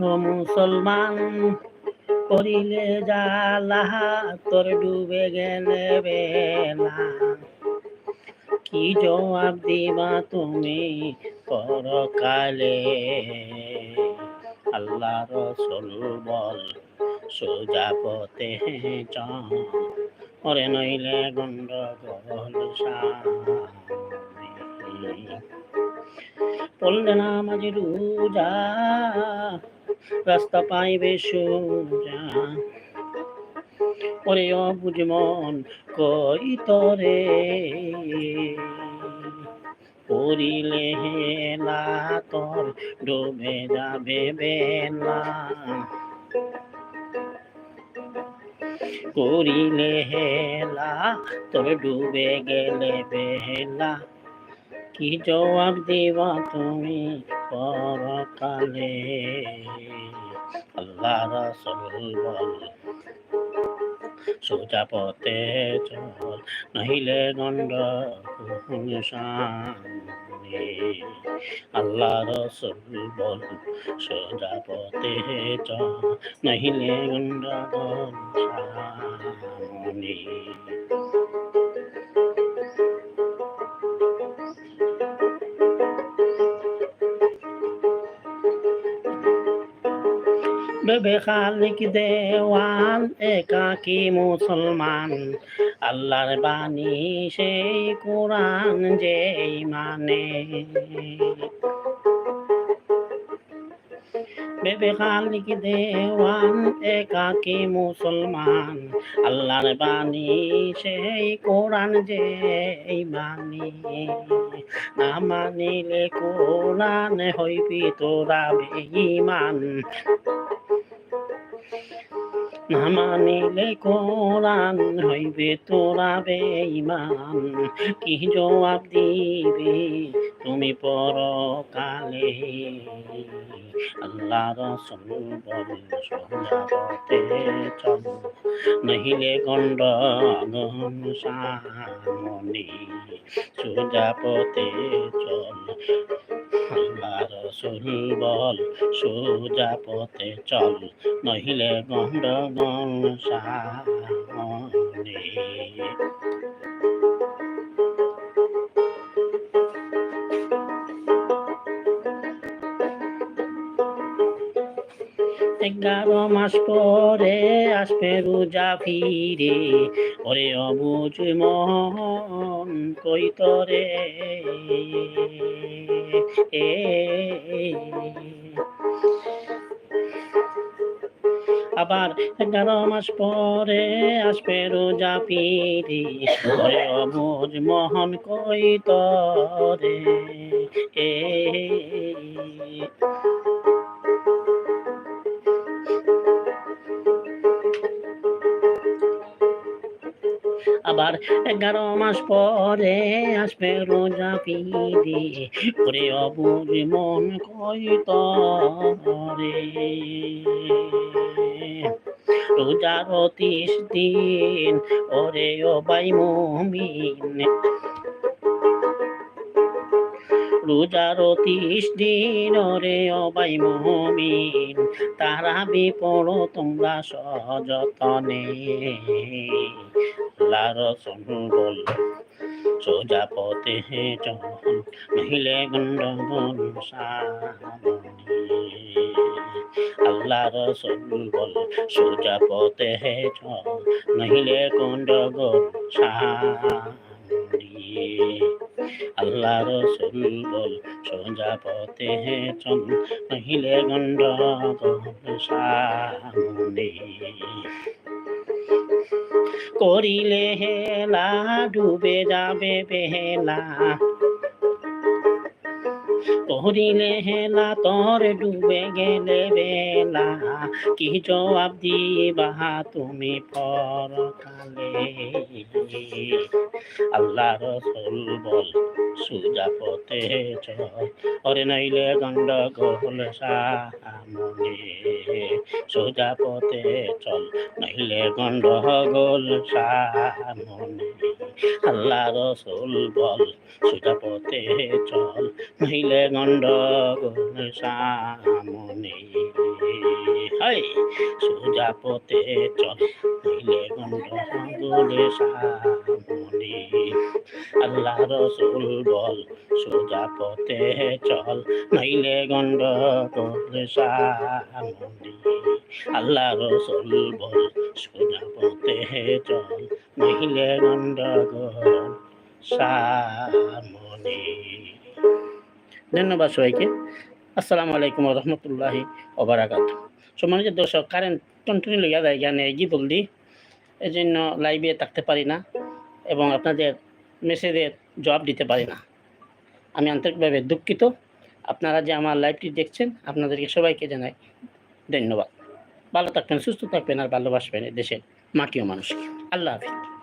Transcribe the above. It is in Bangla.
ও মুসলমান করিলে জ্বালা তোর ডুবে গেলে বেলা, কি জবাব দিবা তুমি পরকালে? আল্লাহ রসুল বল সোজা পথে চল, ওরে নইলে গন্ডগোল সামনে। পড়লে নামাজ রোজা রাস্তা পাইবে সোজা, ওরে অবুঝ মন কই তরে করিলে হেলা তোর ডুবে যাবে বেলা, করিলে হেলা তোর ডুবে গেলে বেলা, কি জবাব দিবা তুমি পরকালে? আল্লাহ রাসূল বল সোজা পথে চল, নহিলে গন্ডগোল সামনে। আল্লাহ রাসূল বল সোজা পথে চল, নহিলে গন্ডগোল সামনে। বেবে খালিক দেওয়ান একাকী মুসলমান, আল্লাহর বাণী সেই কোরআন যেই মানে। বেবে খালিক দেওয়ান একাকী মুসলমান, আল্লাহর বাণী সেই কোরআন যেই মানে। না মানিলে কোরআন হইবি তোরা বেঈমান, না মানিলে কোরআন হইবে তোরা বেঈমান, কি জবাব দিবে তুমি পরকালে? আল্লাহ রাসূল বল সোজা পথে চল, নহিলে গন্ডগোল সামনে। সোজা পথে চল, আল্লাহ রাসূল বল সোজা পথে চল, নহিলে গন্ডগোল সামনে। এগারো মাস পরে আসবে রোজা ফিরে, ওরে অবুঝ মন কই তরে আবার 11 মাস পরে আসবে রোজা ফিরে, ওরে অবুঝ মন কই তরে আবার 11 মাস পরে আসবে রোজা ফিরে, ওরে অবুঝ মন কই তরে। রোজার 30 দিন ওরে ও ভাই মুমিন, রোজার 30 দিন ওরে ও ভাই মুমিন, তারাবি পড়ো তোমরা সযতনে। আল্লাহ রাসূল বল সোজা পথে চল, নহিলে গন্ডগোল সামনে। আল্লাহ রাসূল বল সোজা পথে চল, নহিলে গন্ডগোল সামনে। আল্লাহ রাসূল বল সোজা পথে চল, নহিলে গন্ডগোল সামনে। করিলে হেলা ডুবে যাবে বেলা, করিলে হেলা তোর ডুবে গেলে বেলা, কি জবাব দিবা তুমি পরকালে? আল্লাহ রাসূল বল সোজা পথে চল, ওরে নইলে গন্ডগোল সামনে। সোজা পথে চল, নইলে গন্ডগোল সামনে। আল্লাহ রাসূল বল সোজা পথে চল, নইলে গন্ডগোল সামনে। হাই সোজা পথে চল, নইলে গন্ডগোল সামনে। আল্লাহ রসুল বল সোজা পথে চল, নইলে গন্ডগোল সামনে। আল্লাহ রসুল বল সোজা পথে চল, নইলে গন্ডগোল সামনে। ধন্যবাদ সবাইকে। আসসালামু আলাইকুম রহমতুল্লাহি ওবারাকাত। সম্মানিত দর্শক, কারেন্ট টনটনি লইয়া যায় জ্ঞানে কি বললি, এই জন্য লাইভে থাকতে পারি না এবং আপনাদের মেসেজের জবাব দিতে পারি না। আমি আন্তরিকভাবে দুঃখিত। আপনারা যে আমার লাইভটি দেখছেন, আপনাদেরকে সবাইকে জানাই ধন্যবাদ। ভালো থাকবেন, সুস্থ থাকবেন আর ভালোবাসবেন দেশের মাটি ও মানুষকে। আল্লাহ হাফিজ।